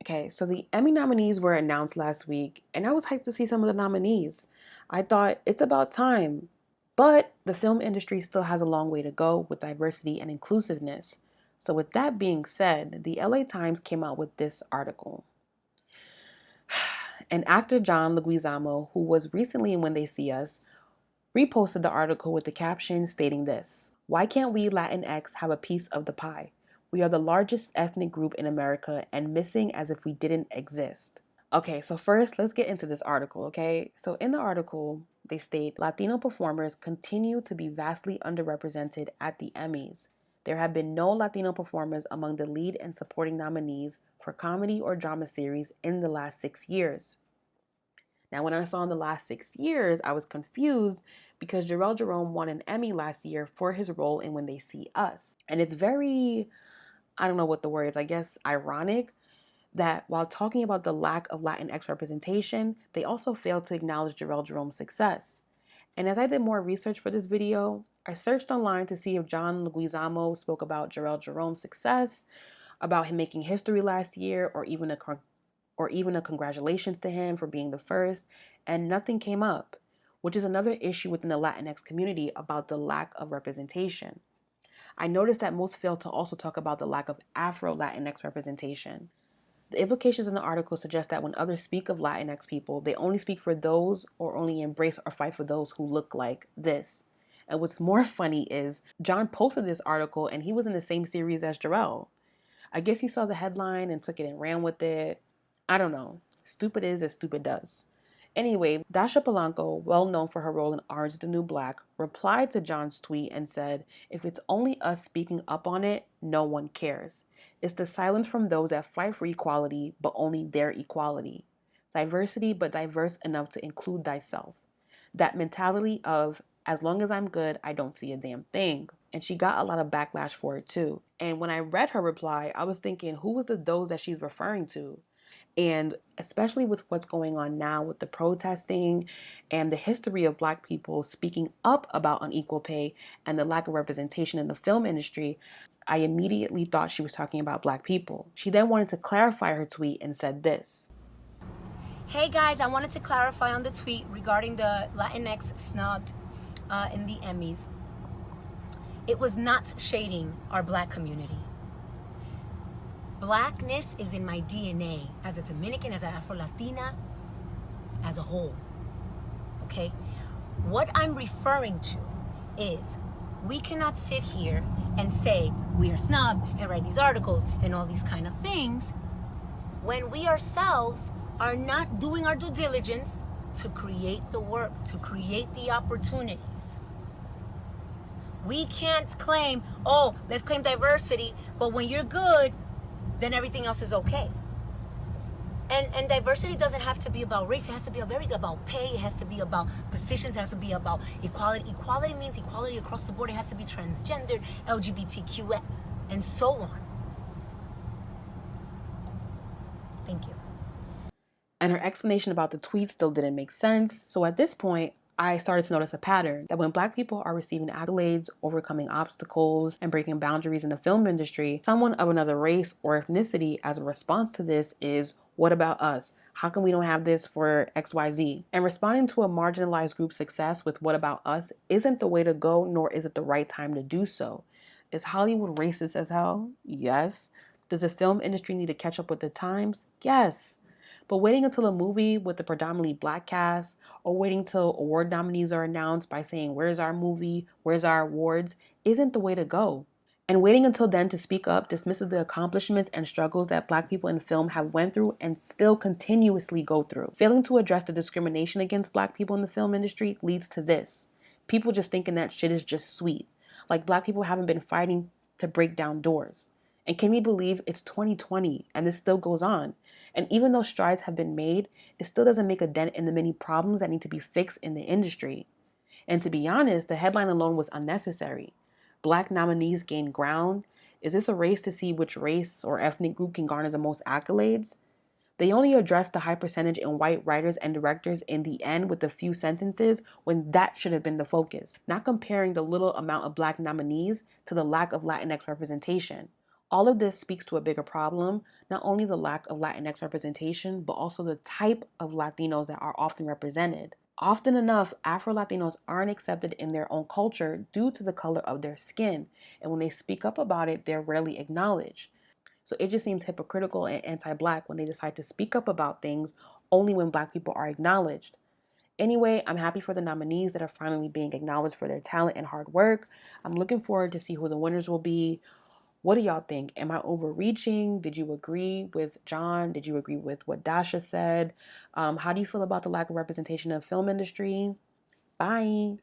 Okay, so the Emmy nominees were announced last week, and I was hyped to see some of the nominees. I thought it's about time. But the film industry still has a long way to go with diversity and inclusiveness. So, with that being said, the LA Times came out with this article. And actor John Leguizamo, who was recently in When They See Us, reposted the article with the caption stating this: "Why can't we Latinx have a piece of the pie? We are the largest ethnic group in America and missing as if we didn't exist." Okay, so first let's get into this article, okay? So in the article, they state Latino performers continue to be vastly underrepresented at the Emmys. There have been no Latino performers among the lead and supporting nominees for comedy or drama series in the last 6 years. Now, when I saw in the last 6 years, I was confused because Jarrell Jerome won an Emmy last year for his role in When They See Us. And it's very, I don't know what the word is, I guess ironic that while talking about the lack of Latinx representation, they also failed to acknowledge Jarrell Jerome's success. And as I did more research for this video, I searched online to see if John Leguizamo spoke about Jarrell Jerome's success, about him making history last year, or even a congratulations to him for being the first, and nothing came up, which is another issue within the Latinx community about the lack of representation. I noticed that most fail to also talk about the lack of Afro-Latinx representation. The implications in the article suggest that when others speak of Latinx people, they only speak for those or only embrace or fight for those who look like this. And what's more funny is John posted this article and he was in the same series as Jarrell. I guess he saw the headline and took it and ran with it. I don't know. Stupid is as stupid does. Anyway, Dascha Polanco, well known for her role in Orange is the New Black, replied to John's tweet and said, "If it's only us speaking up on it, no one cares. It's the silence from those that fight for equality, but only their equality. Diversity, but diverse enough to include thyself. That mentality of, as long as I'm good, I don't see a damn thing." And she got a lot of backlash for it too. And when I read her reply, I was thinking, who was the those that she's referring to? And especially with what's going on now with the protesting and the history of Black people speaking up about unequal pay and the lack of representation in the film industry, I immediately thought she was talking about Black people. She then wanted to clarify her tweet and said this: "Hey guys, I wanted to clarify on the tweet regarding the Latinx snubbed in the Emmys. It was not shading our Black community. Blackness is in my DNA as a Dominican, as an Afro-Latina, as a whole, okay? What I'm referring to is we cannot sit here and say we are snubbed and write these articles and all these kind of things when we ourselves are not doing our due diligence to create the work, to create the opportunities. We can't claim, oh, let's claim diversity, but when you're good, then everything else is okay. And diversity doesn't have to be about race. It has to be about pay. It has to be about positions. It has to be about equality. Equality means equality across the board. It has to be transgendered, LGBTQ, and so on. Thank you." And her explanation about the tweet still didn't make sense. So at this point, I started to notice a pattern that when Black people are receiving accolades, overcoming obstacles, and breaking boundaries in the film industry, someone of another race or ethnicity as a response to this is, "What about us? How come we don't have this for XYZ?" And responding to a marginalized group's success with "what about us" isn't the way to go, nor is it the right time to do so. Is Hollywood racist as hell? Yes. Does the film industry need to catch up with the times? Yes. But waiting until a movie with a predominantly Black cast, or waiting till award nominees are announced by saying, "Where's our movie? Where's our awards?" isn't the way to go. And waiting until then to speak up dismisses the accomplishments and struggles that Black people in film have went through and still continuously go through. Failing to address the discrimination against Black people in the film industry leads to this: people just thinking that shit is just sweet. Like Black people haven't been fighting to break down doors. And can we believe it's 2020 and this still goes on? And even though strides have been made, it still doesn't make a dent in the many problems that need to be fixed in the industry. And to be honest, the headline alone was unnecessary. Black nominees gain ground. Is this a race to see which race or ethnic group can garner the most accolades? They only addressed the high percentage in white writers and directors in the end with a few sentences when that should have been the focus, not comparing the little amount of Black nominees to the lack of Latinx representation. All of this speaks to a bigger problem, not only the lack of Latinx representation, but also the type of Latinos that are often represented. Often enough, Afro Latinos aren't accepted in their own culture due to the color of their skin, and when they speak up about it, they're rarely acknowledged. So it just seems hypocritical and anti Black when they decide to speak up about things only when Black people are acknowledged. Anyway, I'm happy for the nominees that are finally being acknowledged for their talent and hard work. I'm looking forward to see who the winners will be. What do y'all think? Am I overreaching? Did you agree with John? Did you agree with what Dasha said? How do you feel about the lack of representation of film industry? Bye.